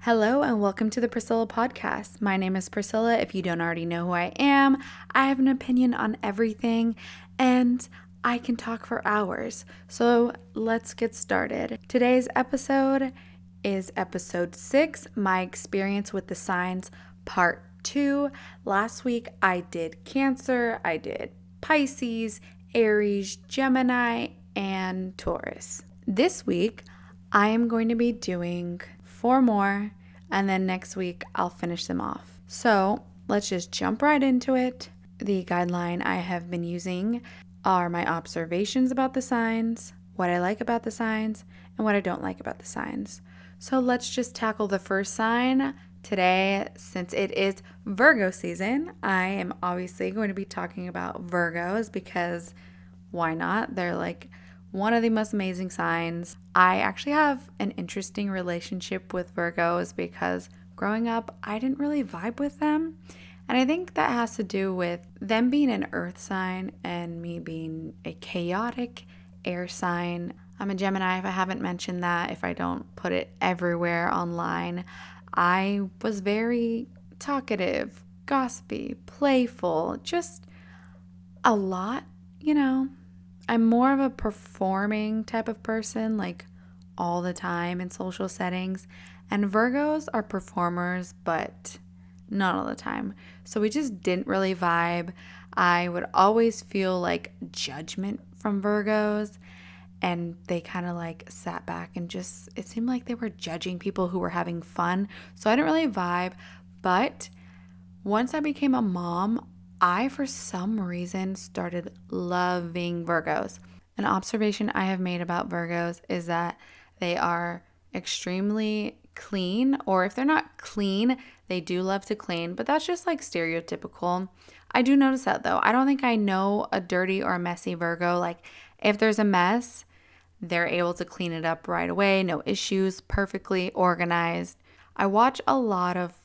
Hello and welcome to the Prizzilla podcast. My name is Prizzilla. If you don't already know who I am, I have an opinion on everything and I can talk for hours. So let's get started. Today's episode is episode 6, My Experience with the Signs, part 2. Last week I did Cancer, I did Pisces, Aries, Gemini, and Taurus. This week I am going to be doing 4 more, and then next week I'll finish them off. So let's just jump right into it. The guideline I have been using are my observations about the signs, what I like about the signs, and what I don't like about the signs. So let's just tackle the first sign today. Since it is Virgo season, I am obviously going to be talking about Virgos because why not? They're like one of the most amazing signs. I actually have an interesting relationship with Virgos because growing up, I didn't really vibe with them. And I think that has to do with them being an earth sign and me being a chaotic air sign. I'm a Gemini, if I haven't mentioned that, if I don't put it everywhere online. I was very talkative, gossipy, playful, just a lot, you know. I'm more of a performing type of person, like all the time in social settings. And Virgos are performers, but not all the time. So we just didn't really vibe. I would always feel like judgment from Virgos. And they kind of like sat back and just, it seemed like they were judging people who were having fun. So I didn't really vibe. But once I became a mom, I, for some reason, started loving Virgos. An observation I have made about Virgos is that they are extremely clean, or if they're not clean, they do love to clean, but that's just like stereotypical. I do notice that though. I don't think I know a dirty or a messy Virgo. Like if there's a mess, they're able to clean it up right away, no issues, perfectly organized. I watch a lot of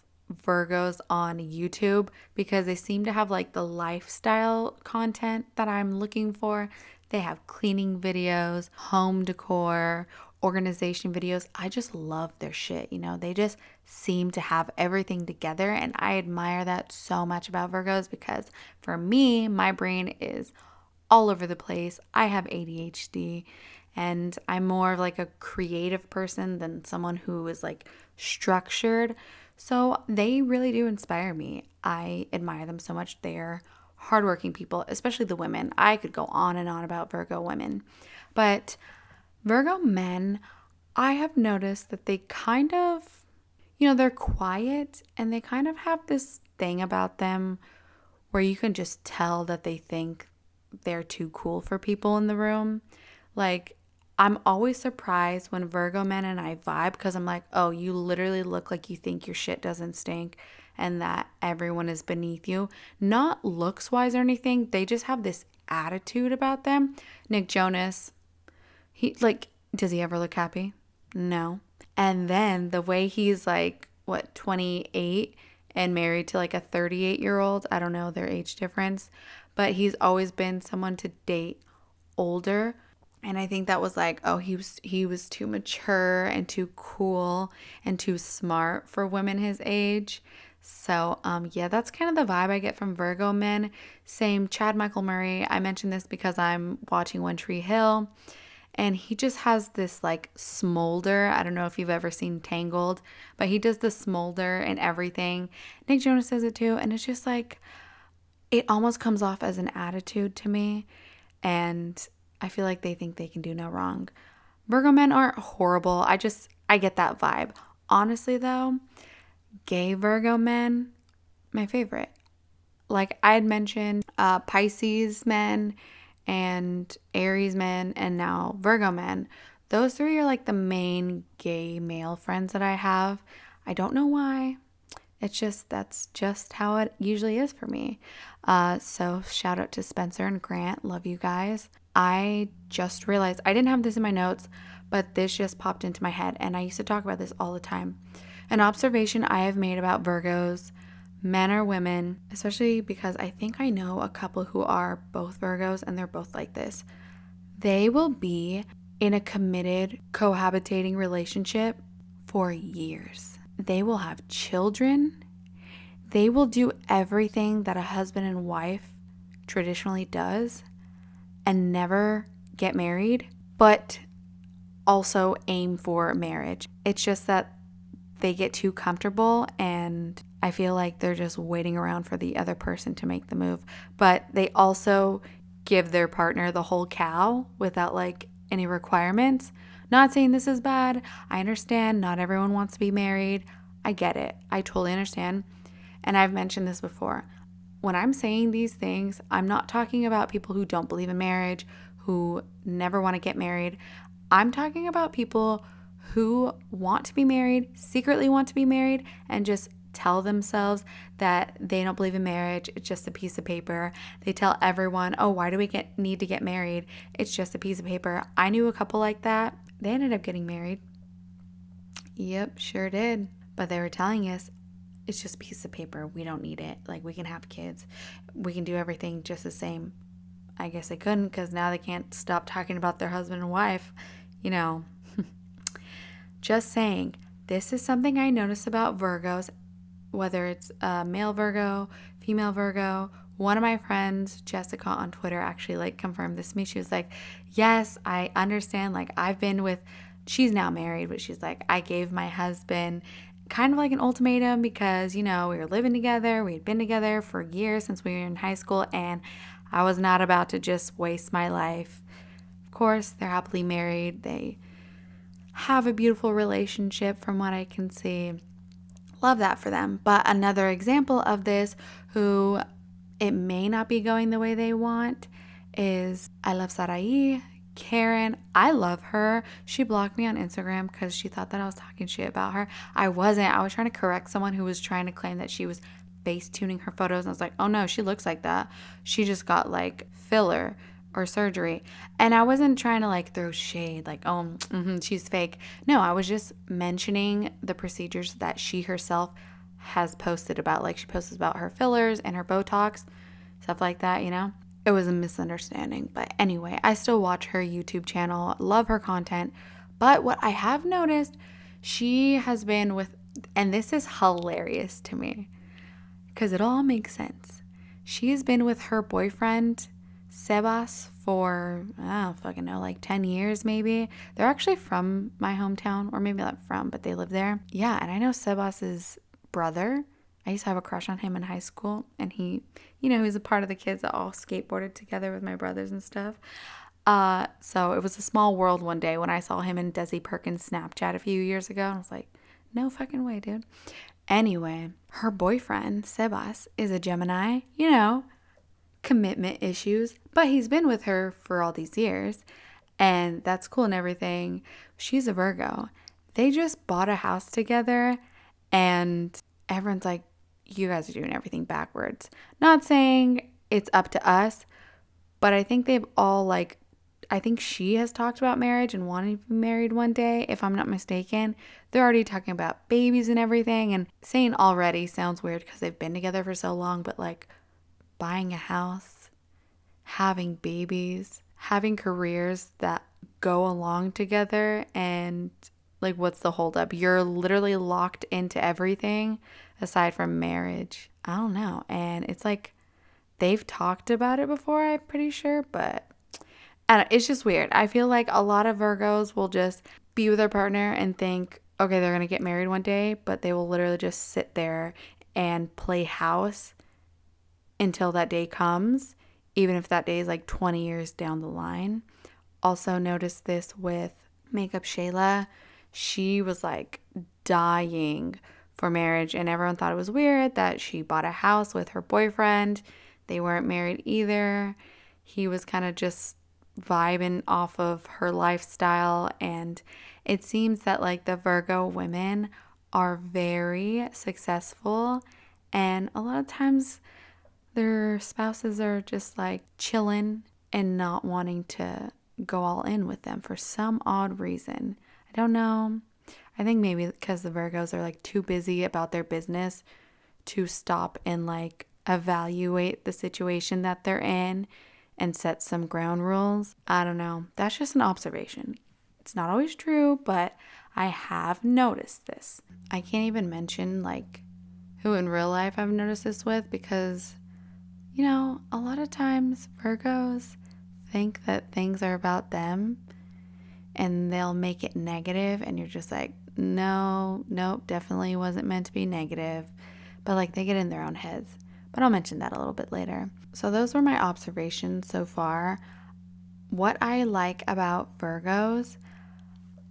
Virgos on YouTube because they seem to have like the lifestyle content that I'm looking for. They have cleaning videos, home decor, organization videos. I just love their shit, They just seem to have everything together, and I admire that so much about Virgos because for me, my brain is all over the place. I have ADHD and I'm more of like a creative person than someone who is like structured. So they really do inspire me. I admire them so much. They're hardworking people, especially the women. I could go on and on about Virgo women. But Virgo men, I have noticed that they kind of, they're quiet and they kind of have this thing about them where you can just tell that they think they're too cool for people in the room. Like, I'm always surprised when Virgo men and I vibe because I'm like, oh, you literally look like you think your shit doesn't stink and that everyone is beneath you. Not looks wise or anything. They just have this attitude about them. Nick Jonas, does he ever look happy? No. And then the way he's like, 28 and married to like a 38-year-old. I don't know their age difference, but he's always been someone to date older. And I think that was like, oh, he was too mature and too cool and too smart for women his age. So, yeah, that's kind of the vibe I get from Virgo men. Same Chad Michael Murray. I mentioned this because I'm watching One Tree Hill. And he just has this like smolder. I don't know if you've ever seen Tangled, but he does the smolder and everything. Nick Jonas does it too. And it's just like, it almost comes off as an attitude to me. And I feel like they think they can do no wrong. Virgo men aren't horrible. I get that vibe. Honestly though, gay Virgo men, my favorite. Like I had mentioned Pisces men and Aries men and now Virgo men. Those three are like the main gay male friends that I have. I don't know why. That's just how it usually is for me. So shout out to Spencer and Grant. Love you guys. I just realized I didn't have this in my notes, but this just popped into my head and I used to talk about this all the time. An observation I have made about Virgos, men or women, especially because I think I know a couple who are both Virgos and they're both like this. They will be in a committed cohabitating relationship for years. they will have children. They will do everything that a husband and wife traditionally does and never get married, but also aim for marriage. It's just that they get too comfortable, and I feel like they're just waiting around for the other person to make the move. But they also give their partner the whole cow without like any requirements. Not saying this is bad. I understand not everyone wants to be married. I get it. I totally understand. And I've mentioned this before. When I'm saying these things, I'm not talking about people who don't believe in marriage, who never want to get married. I'm talking about people who want to be married, secretly want to be married, and just tell themselves that they don't believe in marriage. It's just a piece of paper. They tell everyone, oh, why do we need to get married? It's just a piece of paper. I knew a couple like that. They ended up getting married. Yep, sure did. But they were telling us, it's just a piece of paper. We don't need it. Like, we can have kids. We can do everything just the same. I guess they couldn't, because now they can't stop talking about their husband and wife. You know, just saying, this is something I notice about Virgos, whether it's a male Virgo, female Virgo. One of my friends, Jessica on Twitter, actually like confirmed this to me. She was like, yes, I understand. Like, she's now married, but she's like, I gave my husband kind of like an ultimatum because, you know, we were living together. We had been together for years since we were in high school, and I was not about to just waste my life. Of course, they're happily married. They have a beautiful relationship from what I can see. Love that for them. But another example of this, who it may not be going the way they want, is I love Sarai, Karen. I love her. She blocked me on Instagram because she thought that I was talking shit about her. I wasn't. I was trying to correct someone who was trying to claim that she was face tuning her photos. And I was like, oh no, she looks like that. She just got like filler or surgery. And I wasn't trying to like throw shade like, oh, she's fake. No, I was just mentioning the procedures that she herself has posted about. Like, she posts about her fillers and her Botox, stuff like that, you know? It was a misunderstanding. But anyway, I still watch her YouTube channel, love her content. But what I have noticed, she has been with, and this is hilarious to me because it all makes sense. She's been with her boyfriend, Sebas, for, I don't fucking know, like 10 years maybe. They're actually from my hometown, or maybe not from, but they live there. Yeah, and I know Sebas's brother. I used to have a crush on him in high school, and he, you know, he was a part of the kids that all skateboarded together with my brothers and stuff. So it was a small world one day when I saw him in Desi Perkins' Snapchat a few years ago, and I was like, no fucking way, dude. Anyway, her boyfriend, Sebas, is a Gemini, you know, commitment issues, but he's been with her for all these years, and that's cool and everything. She's a Virgo. They just bought a house together, and everyone's like, you guys are doing everything backwards. Not saying it's up to us, but I think they've all like, I think she has talked about marriage and wanting to be married one day, if I'm not mistaken. They're already talking about babies and everything, and saying already sounds weird because they've been together for so long, but like buying a house, having babies, having careers that go along together, and like, what's the holdup? You're literally locked into everything aside from marriage. I don't know. And it's like, they've talked about it before, I'm pretty sure, but it's just weird. I feel like a lot of Virgos will just be with their partner and think, okay, they're going to get married one day, but they will literally just sit there and play house until that day comes, even if that day is like 20 years down the line. Also noticed this with Makeup Shayla. She was like dying for marriage, and everyone thought it was weird that she bought a house with her boyfriend. They weren't married either. He was kind of just vibing off of her lifestyle, and it seems that like the Virgo women are very successful, and a lot of times their spouses are just like chilling and not wanting to go all in with them for some odd reason. I don't know. I think maybe because the Virgos are like too busy about their business to stop and like evaluate the situation that they're in and set some ground rules. I don't know. That's just an observation. It's not always true, but I have noticed this. I can't even mention like who in real life I've noticed this with because, a lot of times Virgos think that things are about them and they'll make it negative and you're just like, no, nope, definitely wasn't meant to be negative. But like they get in their own heads. But I'll mention that a little bit later. So those were my observations so far. What I like about Virgos,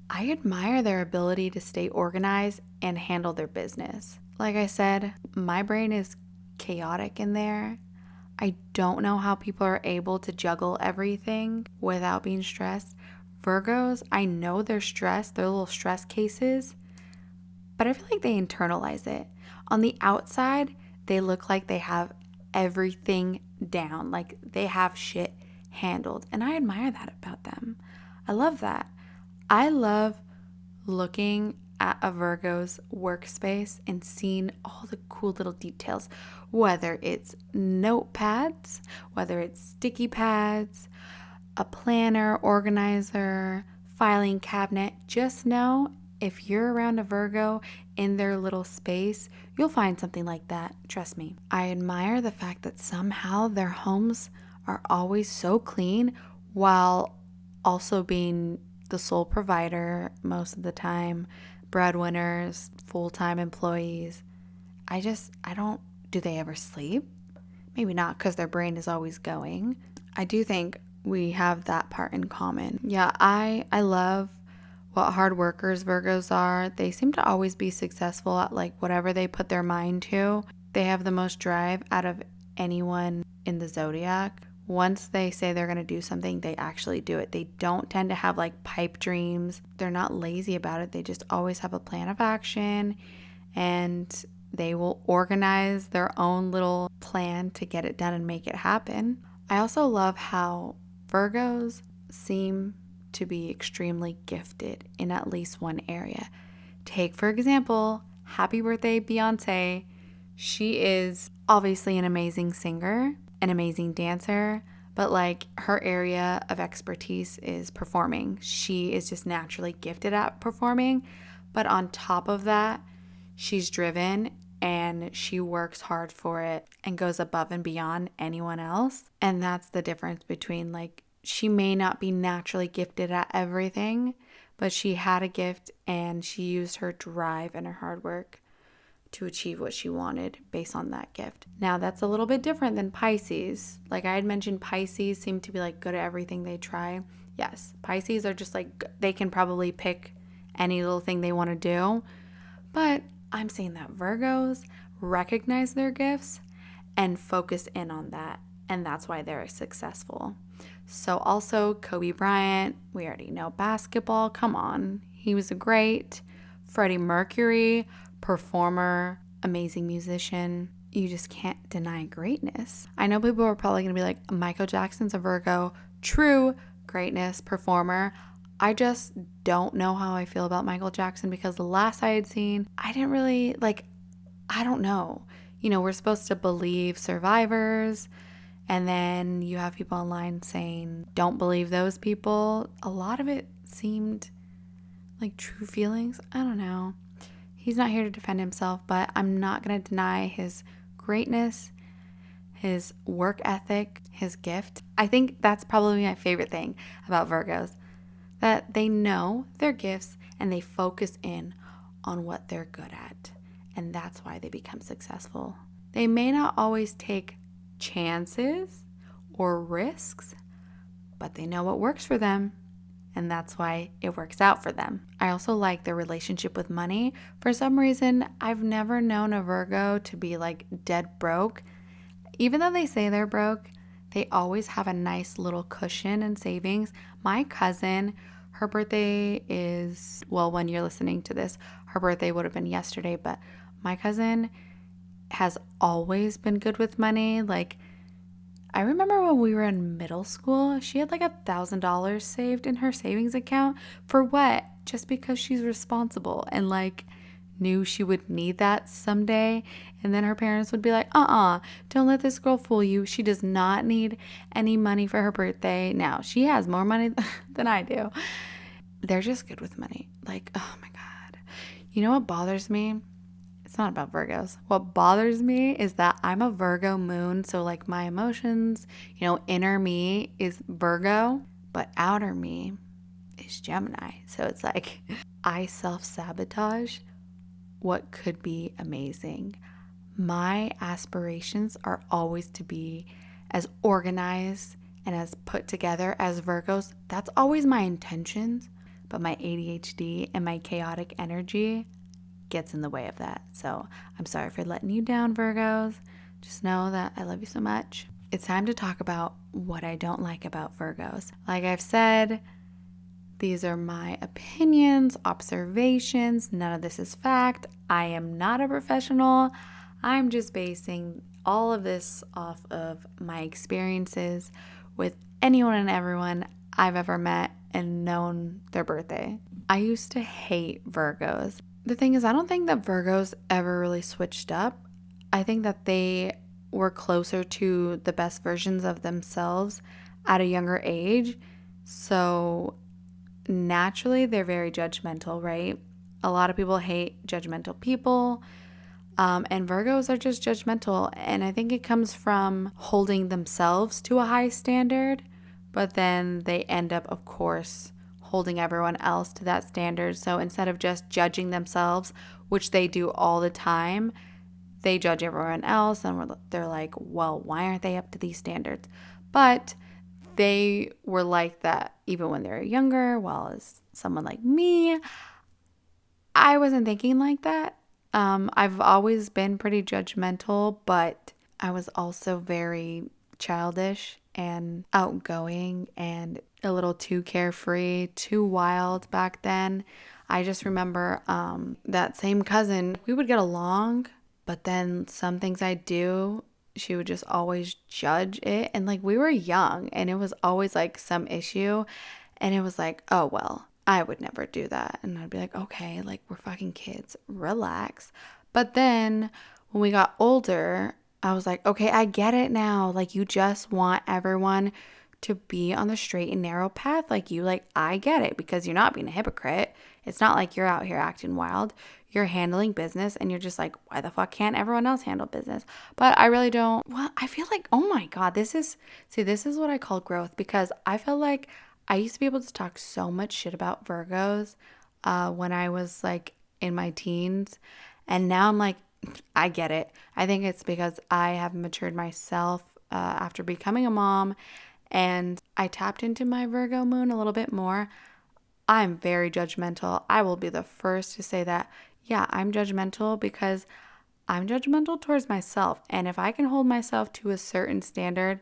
I admire their ability to stay organized and handle their business. Like I said, my brain is chaotic in there. I don't know how people are able to juggle everything without being stressed. Virgos, I know they're stressed, they're little stress cases, but I feel like they internalize it. On the outside, they look like they have everything down, like they have shit handled, and I admire that about them. I love that. I love looking at a Virgo's workspace and seeing all the cool little details, whether it's notepads, whether it's sticky pads, a planner, organizer, filing cabinet. Just know if you're around a Virgo in their little space, you'll find something like that. Trust me. I admire the fact that somehow their homes are always so clean while also being the sole provider most of the time, breadwinners, full-time employees. Do they ever sleep? Maybe not because their brain is always going. I do think we have that part in common. Yeah, I love what hard workers Virgos are. They seem to always be successful at like whatever they put their mind to. They have the most drive out of anyone in the zodiac. Once they say they're going to do something, they actually do it. They don't tend to have like pipe dreams. They're not lazy about it. They just always have a plan of action and they will organize their own little plan to get it done and make it happen. I also love how Virgos seem to be extremely gifted in at least one area. Take, for example, happy birthday, Beyonce. She is obviously an amazing singer, an amazing dancer, but like her area of expertise is performing. She is just naturally gifted at performing, but on top of that, she's driven and she works hard for it and goes above and beyond anyone else. And that's the difference between like, she may not be naturally gifted at everything, but she had a gift and she used her drive and her hard work to achieve what she wanted based on that gift. Now, that's a little bit different than Pisces. Like I had mentioned, Pisces seem to be like good at everything they try. Yes, Pisces are just like, they can probably pick any little thing they want to do. But I'm saying that Virgos recognize their gifts and focus in on that. And that's why they're successful. So also Kobe Bryant, we already know basketball. Come on. He was great. Freddie Mercury, performer, amazing musician. You just can't deny greatness. I know people are probably going to be like, Michael Jackson's a Virgo. True, greatness, performer. I just don't know how I feel about Michael Jackson because the last I had seen, I didn't really, I don't know. We're supposed to believe survivors, and then you have people online saying, don't believe those people. A lot of it seemed like true feelings. I don't know. He's not here to defend himself, but I'm not going to deny his greatness, his work ethic, his gift. I think that's probably my favorite thing about Virgos, that they know their gifts and they focus in on what they're good at. And that's why they become successful. They may not always take chances or risks, but they know what works for them. And that's why it works out for them. I also like their relationship with money. For some reason, I've never known a Virgo to be like dead broke. Even though they say they're broke, they always have a nice little cushion and savings. My cousin, her birthday is, well, when you're listening to this, her birthday would have been yesterday, but my cousin has always been good with money. Like, I remember when we were in middle school, she had like $1,000 saved in her savings account. For what? Just because she's responsible and like knew she would need that someday. And then her parents would be like, don't let this girl fool you. She does not need any money for her birthday. Now, she has more money than I do. They're just good with money. Like, oh my God. You know what bothers me? It's not about Virgos. What bothers me is that I'm a Virgo moon. So, like, my emotions, inner me is Virgo, but outer me is Gemini. So it's like I self-sabotage what could be amazing. My aspirations are always to be as organized and as put together as Virgos. That's always my intentions, but my ADHD and my chaotic energy gets in the way of that. So I'm sorry for letting you down, Virgos. Just know that I love you so much. It's time to talk about what I don't like about Virgos. Like I've said, these are my opinions, observations. None of this is fact. I am not a professional. I'm just basing all of this off of my experiences with anyone and everyone I've ever met and known their birthday. I used to hate Virgos. The thing is, I don't think that Virgos ever really switched up. I think that they were closer to the best versions of themselves at a younger age. So naturally, they're very judgmental, right? A lot of people hate judgmental people. And Virgos are just judgmental. And I think it comes from holding themselves to a high standard, but then they end up, of course, holding everyone else to that standard. So instead of just judging themselves, which they do all the time, they judge everyone else and they're like, well, why aren't they up to these standards? But they were like that even when they were younger. Well, as someone like me, I wasn't thinking like that. I've always been pretty judgmental, but I was also very childish and outgoing and a little too carefree, too wild back then. I just remember that same cousin, we would get along, but then some things I'd do, she would just always judge it. And like we were young and it was always like some issue. And it was like, oh, well, I would never do that. And I'd be like, okay, like we're fucking kids, relax. But then when we got older, I was like, okay, I get it now. Like you just want everyone to be on the straight and narrow path like you. Like I get it because you're not being a hypocrite. It's not like you're out here acting wild. You're handling business and you're just like, why the fuck can't everyone else handle business? But I really don't. Well, I feel like, oh my God, this is what I call growth, because I feel like I used to be able to talk so much shit about Virgos when I was like in my teens. And now I'm like, I get it. I think it's because I have matured myself after becoming a mom and I tapped into my Virgo moon a little bit more. I'm very judgmental. I will be the first to say that. Yeah, I'm judgmental because I'm judgmental towards myself. And if I can hold myself to a certain standard,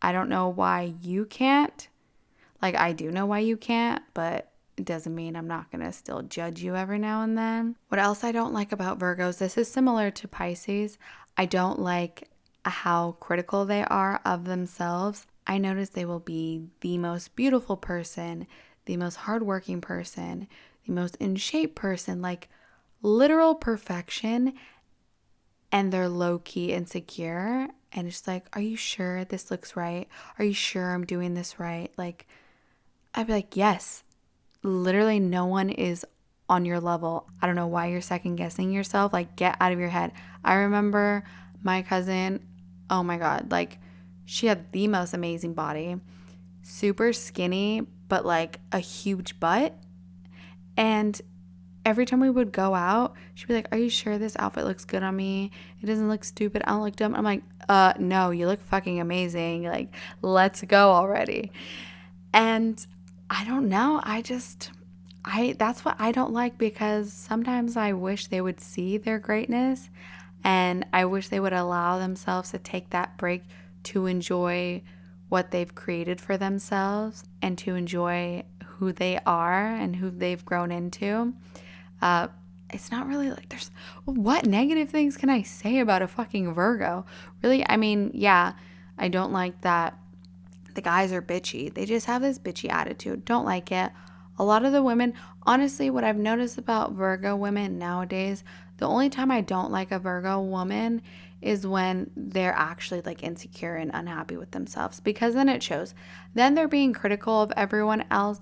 I don't know why you can't. Like, I do know why you can't, but it doesn't mean I'm not going to still judge you every now and then. What else I don't like about Virgos, this is similar to Pisces. I don't like how critical they are of themselves. I notice they will be the most beautiful person, the most hardworking person, the most in shape person, like literal perfection, and they're low-key insecure. And it's like, are you sure this looks right? Are you sure I'm doing this right? Like, I'd be like, yes, literally no one is on your level. I don't know why you're second guessing yourself. Like, get out of your head. I remember my cousin, oh my God, like she had the most amazing body, super skinny, but like a huge butt. And every time we would go out, she'd be like, are you sure this outfit looks good on me? It doesn't look stupid. I don't look dumb. I'm like, no, you look fucking amazing. Like, let's go already. And I don't know. That's what I don't like, because sometimes I wish they would see their greatness and I wish they would allow themselves to take that break to enjoy what they've created for themselves and to enjoy who they are and who they've grown into. It's not really like what negative things can I say about a fucking Virgo? Really? I mean, yeah, I don't like that the guys are bitchy. They just have this bitchy attitude. Don't like it. A lot of the women, honestly, what I've noticed about Virgo women nowadays, the only time I don't like a Virgo woman is when they're actually like insecure and unhappy with themselves, because then it shows. Then they're being critical of everyone else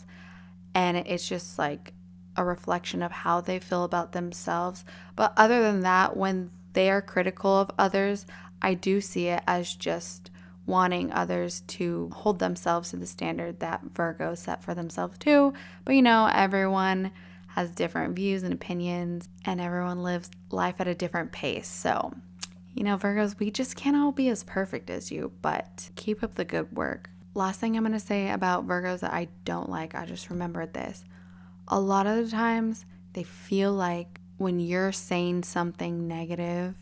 and it's just like, a reflection of how they feel about themselves. But other than that, when they are critical of others, I do see it as just wanting others to hold themselves to the standard that Virgos set for themselves too. But everyone has different views and opinions, and everyone lives life at a different pace. So, Virgos, we just can't all be as perfect as you, but keep up the good work. Last thing I'm going to say about Virgos that I don't like, I just remembered this. A lot of the times they feel like when you're saying something negative,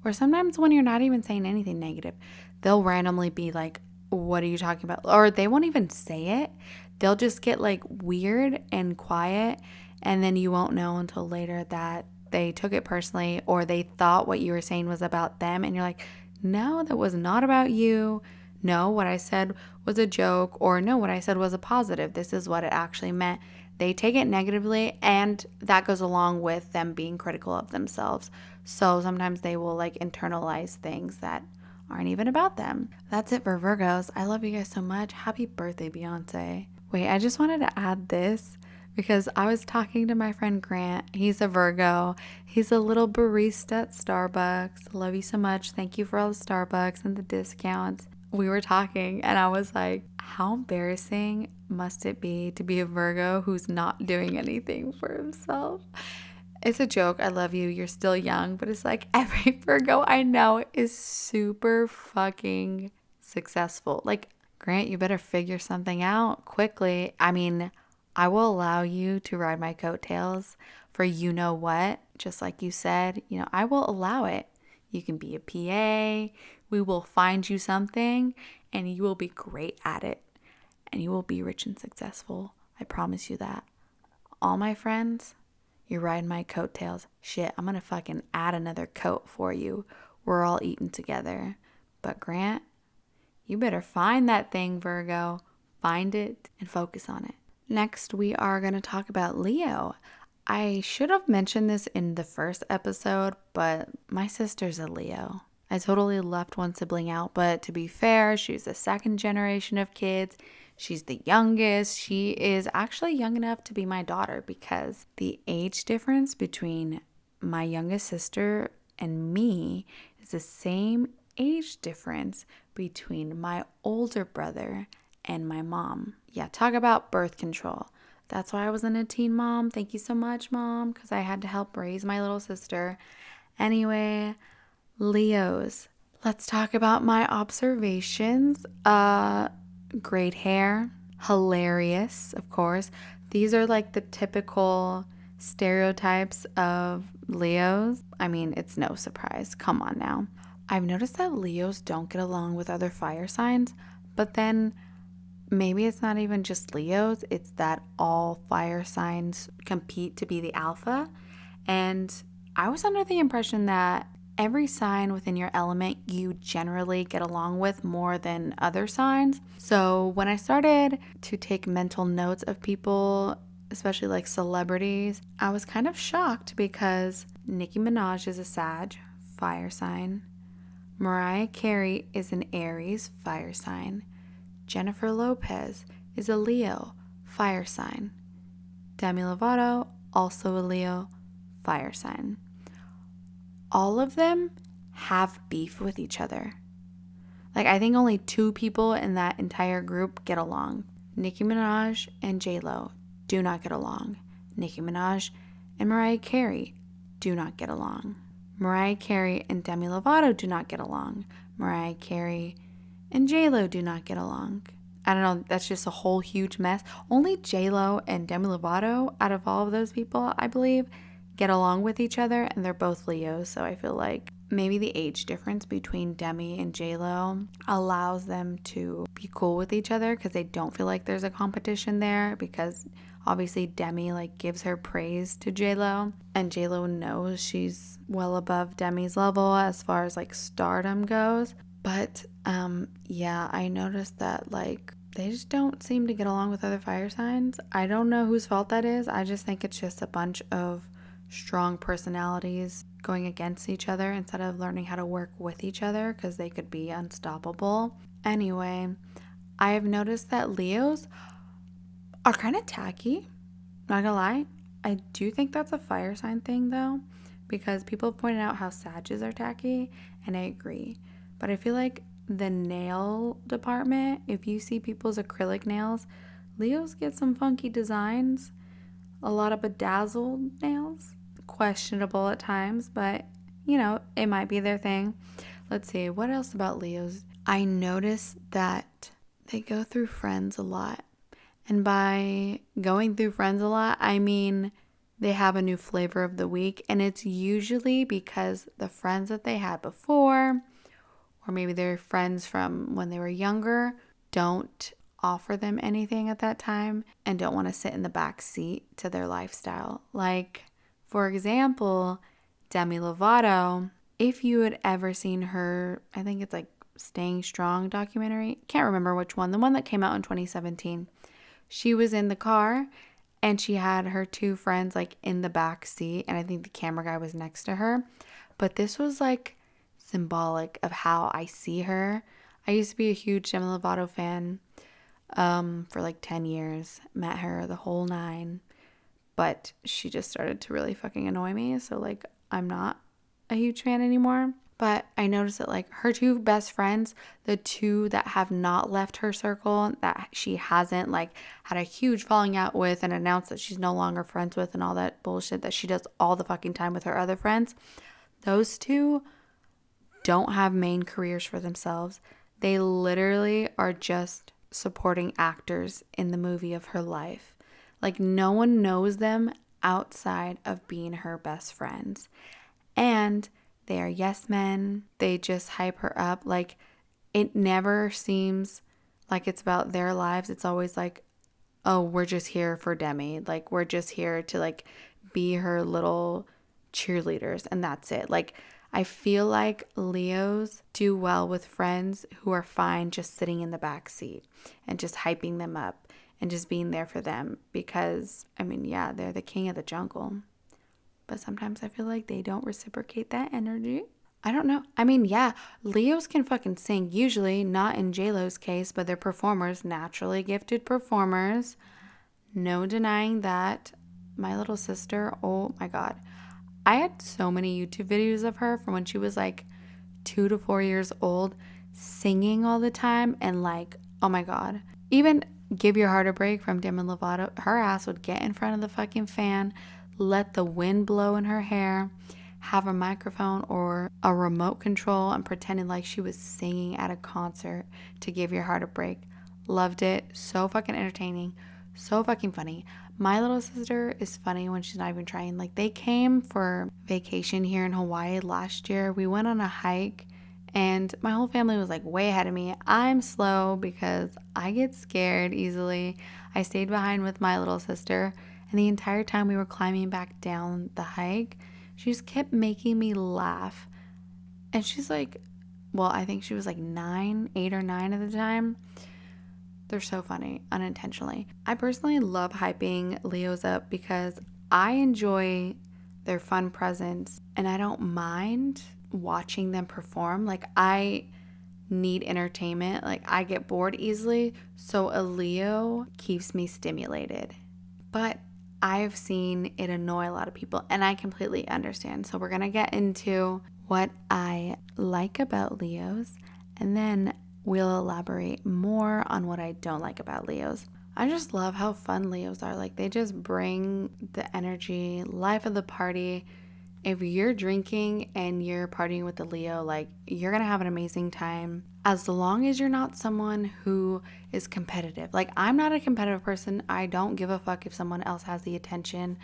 or sometimes when you're not even saying anything negative, they'll randomly be like, what are you talking about? Or they won't even say it. They'll just get like weird and quiet, and then you won't know until later that they took it personally, or they thought what you were saying was about them, and you're like, no, that was not about you. No, what I said was a joke, or no, what I said was a positive. This is what it actually meant. They take it negatively, and that goes along with them being critical of themselves. So sometimes they will like internalize things that aren't even about them. That's it for Virgos. I love you guys so much. Happy birthday, Beyonce. Wait, I just wanted to add this because I was talking to my friend Grant. He's a Virgo. He's a little barista at Starbucks. Love you so much. Thank you for all the Starbucks and the discounts. We were talking and I was like, how embarrassing must it be to be a Virgo who's not doing anything for himself? It's a joke. I love you. You're still young. But it's like every Virgo I know is super fucking successful. Like, Grant, you better figure something out quickly. I mean, I will allow you to ride my coattails for you know what. Just like you said, I will allow it. You can be a PA. We will find you something and you will be great at it. And you will be rich and successful. I promise you that. All my friends, you're riding my coattails. Shit, I'm gonna fucking add another coat for you. We're all eating together. But Grant, you better find that thing, Virgo. Find it and focus on it. Next, we are gonna talk about Leo. I should have mentioned this in the first episode, but my sister's a Leo. I totally left one sibling out, but to be fair, she's the second generation of kids. She's the youngest. She is actually young enough to be my daughter because the age difference between my youngest sister and me is the same age difference between my older brother and my mom. Yeah, talk about birth control. That's why I wasn't a teen mom. Thank you so much, Mom, because I had to help raise my little sister. Anyway, Leos. Let's talk about my observations. Great hair. Hilarious, of course. These are like the typical stereotypes of Leos. I mean, it's no surprise. Come on now. I've noticed that Leos don't get along with other fire signs, but then maybe it's not even just Leos, it's that all fire signs compete to be the alpha. And I was under the impression that every sign within your element you generally get along with more than other signs. So when I started to take mental notes of people, especially like celebrities, I was kind of shocked because Nicki Minaj is a Sag, fire sign. Mariah Carey is an Aries, fire sign. Jennifer Lopez is a Leo, fire sign. Demi Lovato, also a Leo, fire sign. All of them have beef with each other. Like, I think only 2 people in that entire group get along. Nicki Minaj and J-Lo do not get along. Nicki Minaj and Mariah Carey do not get along. Mariah Carey and Demi Lovato do not get along. Mariah Carey and J-Lo do not get along. I don't know, that's just a whole huge mess. Only J-Lo and Demi Lovato, out of all of those people, I believe, get along with each other, and they're both Leos, so I feel like maybe the age difference between Demi and J-Lo allows them to be cool with each other because they don't feel like there's a competition there, because obviously Demi like gives her praise to J-Lo, and J-Lo knows she's well above Demi's level as far as like stardom goes. But yeah, I noticed that like they just don't seem to get along with other fire signs. I don't know whose fault that is. I just think it's just a bunch of strong personalities going against each other instead of learning how to work with each other, because they could be unstoppable. Anyway, I have noticed that Leos are kind of tacky. Not gonna lie, I do think that's a fire sign thing though, because people pointed out how Sages are tacky, and I agree. But I feel like the nail department, if you see people's acrylic nails, Leos get some funky designs, a lot of bedazzled nails. Questionable at times, but it might be their thing. Let's see, what else about Leos? I notice that they go through friends a lot. And by going through friends a lot, I mean they have a new flavor of the week. And it's usually because the friends that they had before, or maybe their friends from when they were younger, don't offer them anything at that time and don't want to sit in the back seat to their lifestyle. Like, for example, Demi Lovato, if you had ever seen her, I think it's like Staying Strong documentary, can't remember which one, the one that came out in 2017. She was in the car and she had her two friends like in the back seat, and I think the camera guy was next to her. But this was like symbolic of how I see her. I used to be a huge Demi Lovato fan for like 10 years. Met her the whole nine. But she just started to really fucking annoy me. So like I'm not a huge fan anymore. But I noticed that like her two best friends, the two that have not left her circle, that she hasn't like had a huge falling out with and announced that she's no longer friends with and all that bullshit that she does all the fucking time with her other friends, those two don't have main careers for themselves. They literally are just supporting actors in the movie of her life. Like no one knows them outside of being her best friends. And they are yes men. They just hype her up. Like it never seems like it's about their lives. It's always like, oh, we're just here for Demi. Like we're just here to like be her little cheerleaders, and that's it. Like I feel like Leos do well with friends who are fine just sitting in the back seat and just hyping them up and just being there for them, because I mean, yeah, they're the king of the jungle. But sometimes I feel like they don't reciprocate that energy. I don't know. I mean, yeah, Leos can fucking sing. Usually, not in JLo's case, but they're performers, naturally gifted performers. No denying that. My little sister, oh my God. I had so many YouTube videos of her from when she was like 2 to 4 years old, singing all the time, and like, oh my God. Even Give Your Heart a Break from Demi Lovato, her ass would get in front of the fucking fan, let the wind blow in her hair, have a microphone or a remote control, and pretending like she was singing at a concert to Give Your Heart a Break. Loved it. So fucking entertaining. So fucking funny. My little sister is funny when she's not even trying. Like they came for vacation here in Hawaii last year. We went on a hike and my whole family was like way ahead of me. I'm slow because I get scared easily. I stayed behind with my little sister, and the entire time we were climbing back down the hike, she just kept making me laugh. And she's like, well, I think she was like 8 or 9 at the time. They're so funny, unintentionally. I personally love hyping Leos up because I enjoy their fun presence and I don't mind watching them perform. Like I need entertainment. Like I get bored easily. So a Leo keeps me stimulated. But I've seen it annoy a lot of people and I completely understand. So we're going to get into what I like about Leos, and then we'll elaborate more on what I don't like about Leos. I just love how fun Leos are. Like they just bring the energy, life of the party. If you're drinking and you're partying with a Leo, like you're going to have an amazing time as long as you're not someone who is competitive. Like I'm not a competitive person. I don't give a fuck if someone else has the attention.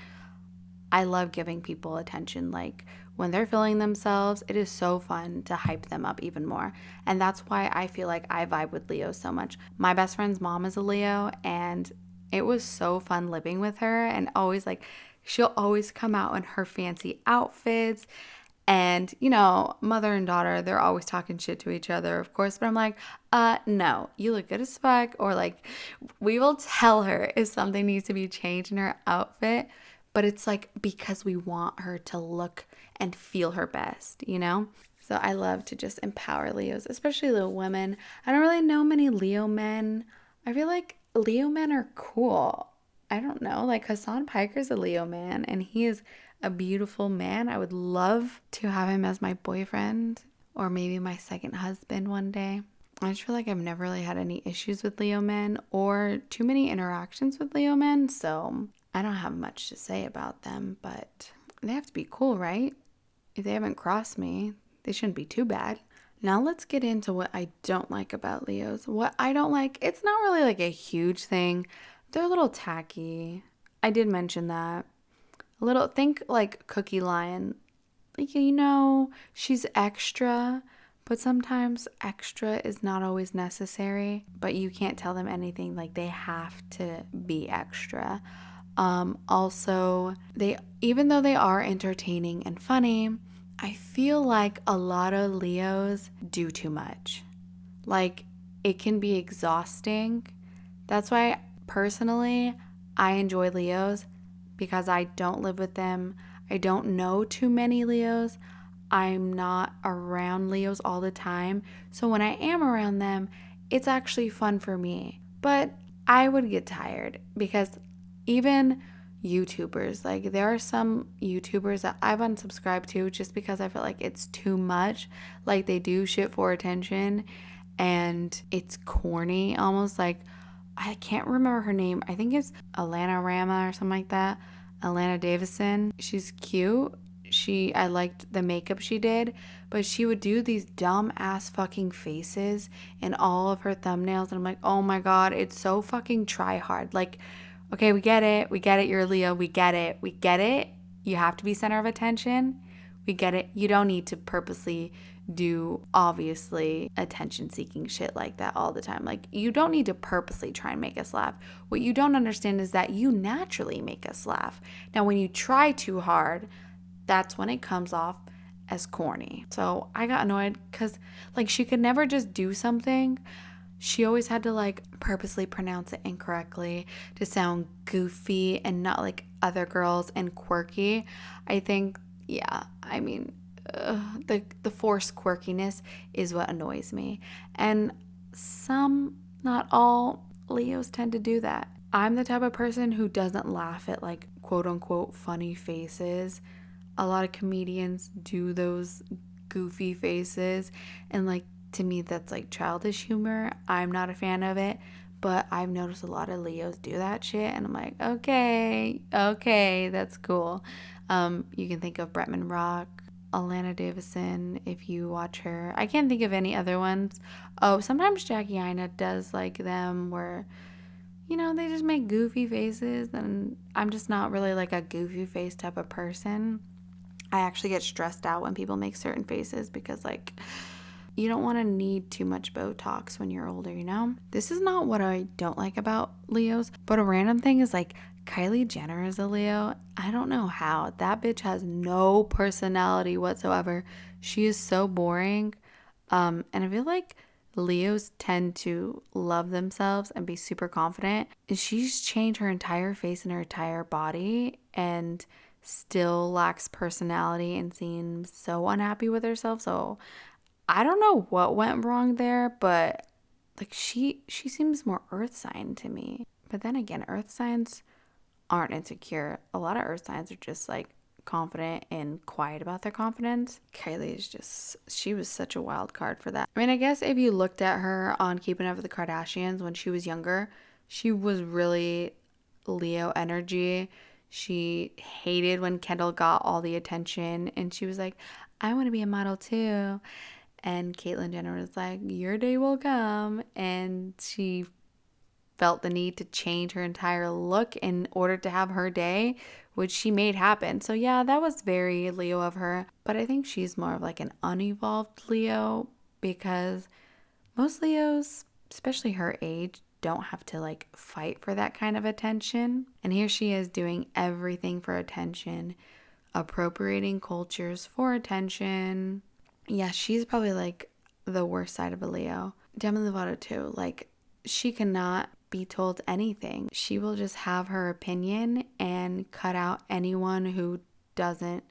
I love giving people attention. Like when they're feeling themselves, it is so fun to hype them up even more. And that's why I feel like I vibe with Leo so much. My best friend's mom is a Leo, and it was so fun living with her. And always like, she'll always come out in her fancy outfits. And, mother and daughter, they're always talking shit to each other, of course. But I'm like, no, you look good as fuck. Or like, we will tell her if something needs to be changed in her outfit. But it's like because we want her to look and feel her best, So I love to just empower Leos, especially little women. I don't really know many Leo men. I feel like Leo men are cool. I don't know, like Hassan Piker's a Leo man and he is a beautiful man. I would love to have him as my boyfriend or maybe my second husband one day. I just feel like I've never really had any issues with Leo men or too many interactions with Leo men, so I don't have much to say about them, but they have to be cool, right? If they haven't crossed me, they shouldn't be too bad. Now let's get into what I don't like about Leos. What I don't like, it's not really like a huge thing. They're a little tacky. I did mention that. A little, think like Cookie Lion. Like, she's extra, but sometimes extra is not always necessary. But you can't tell them anything. Like, they have to be extra. Also, even though they are entertaining and funny, I feel like a lot of Leos do too much. Like, it can be exhausting. That's why, personally, I enjoy Leos because I don't live with them. I don't know too many Leos. I'm not around Leos all the time. So when I am around them, it's actually fun for me. But I would get tired because even YouTubers, like there are some YouTubers that I've unsubscribed to just because I feel like it's too much. Like they do shit for attention and it's corny almost. Like I can't remember her name. I think it's Alana Rama or something like that. Alana Davison. She's cute. I liked the makeup she did, but she would do these dumb ass fucking faces in all of her thumbnails. And I'm like, oh my God, it's so fucking try hard. Like, okay, we get it. We get it. You're a Leo. We get it. We get it. You have to be center of attention. We get it. You don't need to purposely do obviously attention seeking shit like that all the time. Like you don't need to purposely try and make us laugh. What you don't understand is that you naturally make us laugh. Now when you try too hard, that's when it comes off as corny. So I got annoyed because like she could never just do something. She always had to like purposely pronounce it incorrectly to sound goofy and not like other girls and quirky. I think, yeah, I mean, the forced quirkiness is what annoys me. And some, not all, Leos tend to do that. I'm the type of person who doesn't laugh at like quote unquote funny faces. A lot of comedians do those goofy faces and like to me that's like childish humor. I'm not a fan of it, but I've noticed a lot of Leos do that shit and I'm like, okay, that's cool. You can think of Bretman Rock, Alana Davison, if you watch her. I can't think of any other ones. Oh, sometimes Jackie Aina does like them where, they just make goofy faces and I'm just not really like a goofy face type of person. I actually get stressed out when people make certain faces because like you don't want to need too much Botox when you're older, This is not what I don't like about Leos, but a random thing is like Kylie Jenner is a Leo. I don't know how. That bitch has no personality whatsoever. She is so boring. And I feel like Leos tend to love themselves and be super confident. And she's changed her entire face and her entire body and still lacks personality and seems so unhappy with herself. So I don't know what went wrong there, but like she seems more earth sign to me. But then again, earth signs aren't insecure. A lot of earth signs are just like confident and quiet about their confidence. Kylie is she was such a wild card for that. I mean, I guess if you looked at her on Keeping Up with the Kardashians when she was younger, she was really Leo energy. She hated when Kendall got all the attention and she was like, I want to be a model too. And Caitlyn Jenner was like, your day will come. And she felt the need to change her entire look in order to have her day, which she made happen. So yeah, that was very Leo of her. But I think she's more of like an unevolved Leo because most Leos, especially her age, don't have to like fight for that kind of attention. And here she is doing everything for attention, appropriating cultures for attention. Yeah, she's probably like the worst side of a Leo. Demi Lovato too. Like she cannot be told anything. She will just have her opinion and cut out anyone who doesn't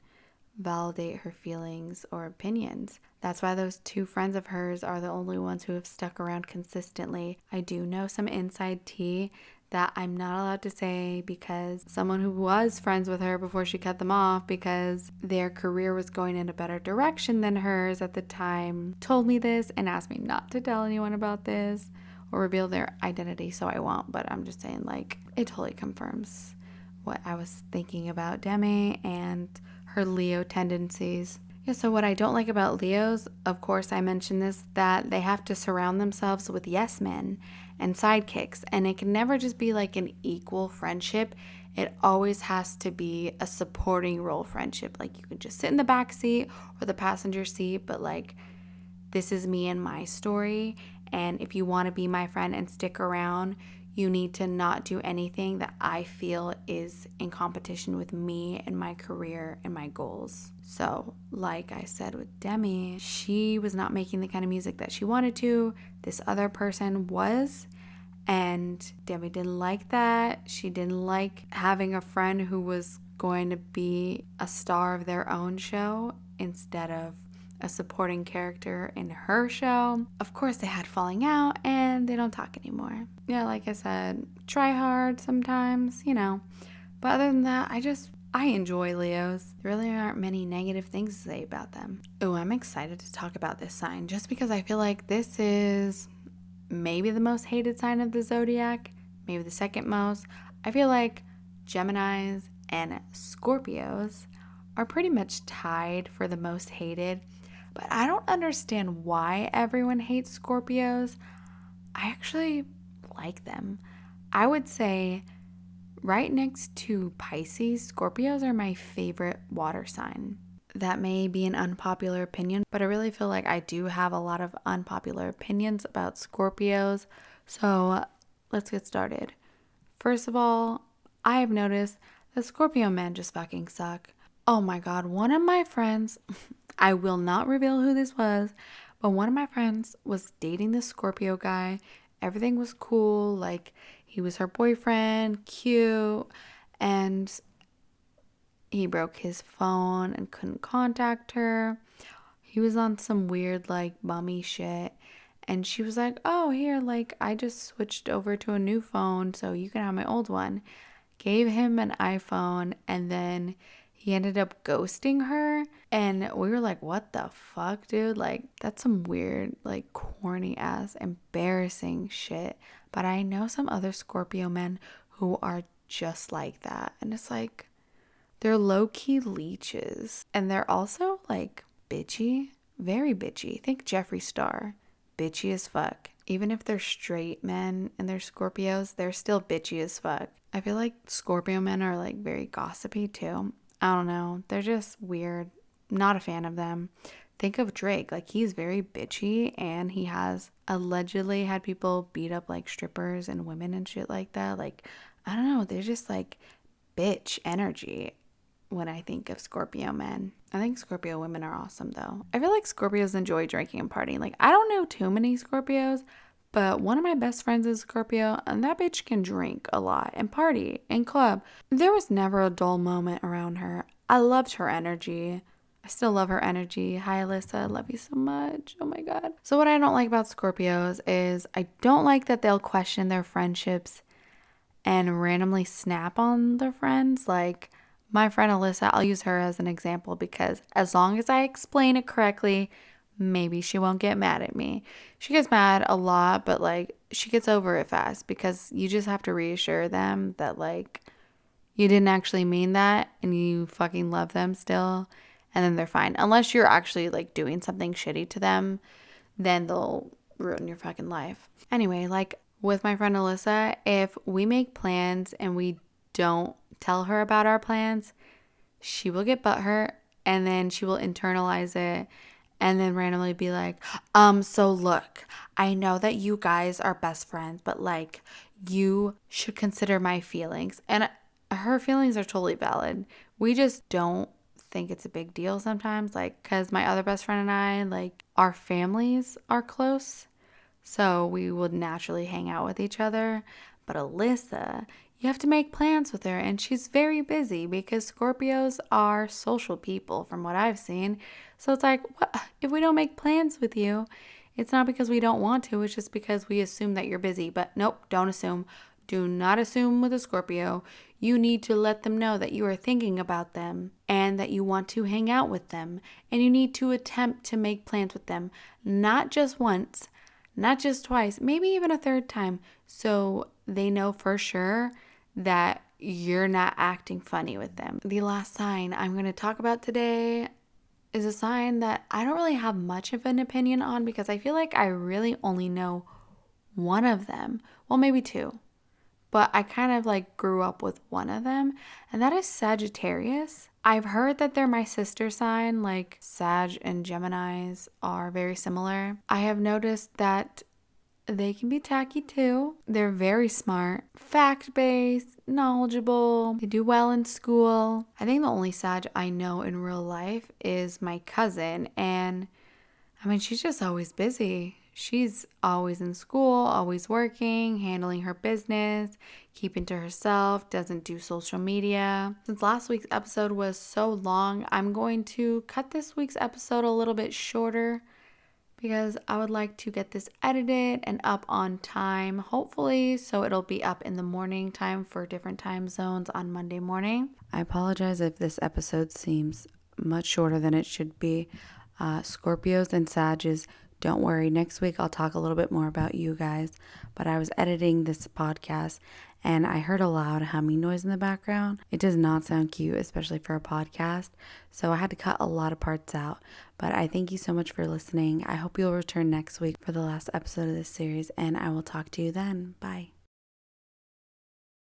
validate her feelings or opinions. That's why those two friends of hers are the only ones who have stuck around consistently. I do know some inside tea that I'm not allowed to say because someone who was friends with her before she cut them off because their career was going in a better direction than hers at the time told me this and asked me not to tell anyone about this or reveal their identity, so I won't. But I'm just saying, like, it totally confirms what I was thinking about Demi and her Leo tendencies. Yeah, so what I don't like about Leos, of course I mentioned this, that they have to surround themselves with yes men and sidekicks, and it can never just be like an equal friendship. It always has to be a supporting role friendship. Like, you can just sit in the back seat or the passenger seat, but like, this is me and my story, and if you want to be my friend and stick around, you need to not do anything that I feel is in competition with me and my career and my goals. So, like I said with Demi, she was not making the kind of music that she wanted to. This other person was. And Demi didn't like that. She didn't like having a friend who was going to be a star of their own show instead of a supporting character in her show. Of course, they had falling out and they don't talk anymore. Yeah, like I said, try hard sometimes, you know. But other than that, I enjoy Leos. There really aren't many negative things to say about them. Oh, I'm excited to talk about this sign just because I feel like this is maybe the most hated sign of the zodiac, maybe the second most. I feel like Geminis and Scorpios are pretty much tied for the most hated, but I don't understand why everyone hates Scorpios. I actually like them. I would say right next to Pisces, Scorpios are my favorite water sign. That may be an unpopular opinion, but I really feel like I do have a lot of unpopular opinions about Scorpios. So let's get started. First of all, I have noticed that Scorpio men just fucking suck. Oh my God, one of my friends, I will not reveal who this was, but one of my friends was dating this Scorpio guy. Everything was cool, like he was her boyfriend, cute, and he broke his phone and couldn't contact her. He was on some weird, like, bummy shit. And she was like, oh, here, like, I just switched over to a new phone, so you can have my old one. Gave him an iPhone, and then he ended up ghosting her. And we were like, what the fuck, dude? Like, that's some weird, like, corny ass, embarrassing shit. But I know some other Scorpio men who are just like that. And it's like, they're low-key leeches. And they're also, like, bitchy. Very bitchy. Think Jeffree Star. Bitchy as fuck. Even if they're straight men and they're Scorpios, they're still bitchy as fuck. I feel like Scorpio men are, like, very gossipy, too. I don't know. They're just weird. Not a fan of them. Think of Drake. Like, he's very bitchy, and he has allegedly had people beat up, like, strippers and women and shit like that. Like, I don't know. They're just, like, bitch energy when I think of Scorpio men. I think Scorpio women are awesome, though. I feel like Scorpios enjoy drinking and partying. Like, I don't know too many Scorpios, but one of my best friends is Scorpio, and that bitch can drink a lot and party and club. There was never a dull moment around her. I loved her energy. I still love her energy. Hi, Alyssa. I love you so much. Oh my God. So what I don't like about Scorpios is I don't like that they'll question their friendships and randomly snap on their friends. Like, my friend Alyssa, I'll use her as an example because as long as I explain it correctly, maybe she won't get mad at me. She gets mad a lot, but like she gets over it fast because you just have to reassure them that like you didn't actually mean that and you fucking love them still, and then they're fine. Unless you're actually like doing something shitty to them, then they'll ruin your fucking life. Anyway, like with my friend Alyssa, if we make plans and we don't tell her about our plans, she will get butthurt and then she will internalize it and then randomly be like, so look, I know that you guys are best friends, but like you should consider my feelings. And her feelings are totally valid. We just don't think it's a big deal sometimes, like, because my other best friend and I, like, our families are close, so we would naturally hang out with each other. But Alyssa, you have to make plans with her, and she's very busy because Scorpios are social people from what I've seen. So it's like, what? If we don't make plans with you, it's not because we don't want to, it's just because we assume that you're busy. But nope, don't assume. Do not assume with a Scorpio. You need to let them know that you are thinking about them and that you want to hang out with them. And you need to attempt to make plans with them, not just once, not just twice, maybe even a third time, so they know for sure that you're not acting funny with them. The last sign I'm going to talk about today is a sign that I don't really have much of an opinion on because I feel like I really only know one of them. Well, maybe two. But I kind of like grew up with one of them, and that is Sagittarius. I've heard that they're my sister sign, like Sag and Geminis are very similar. I have noticed that they can be tacky too. They're very smart, fact-based, knowledgeable. They do well in school. I think the only Sag I know in real life is my cousin, and I mean, she's just always busy. She's always in school, always working, handling her business, keeping to herself, doesn't do social media. Since last week's episode was so long, I'm going to cut this week's episode a little bit shorter because I would like to get this edited and up on time, hopefully, so it'll be up in the morning time for different time zones on Monday morning. I apologize if this episode seems much shorter than it should be. Scorpios and Sages, don't worry. Next week, I'll talk a little bit more about you guys. But I was editing this podcast and I heard a loud humming noise in the background. It does not sound cute, especially for a podcast. So I had to cut a lot of parts out. But I thank you so much for listening. I hope you'll return next week for the last episode of this series, and I will talk to you then. Bye.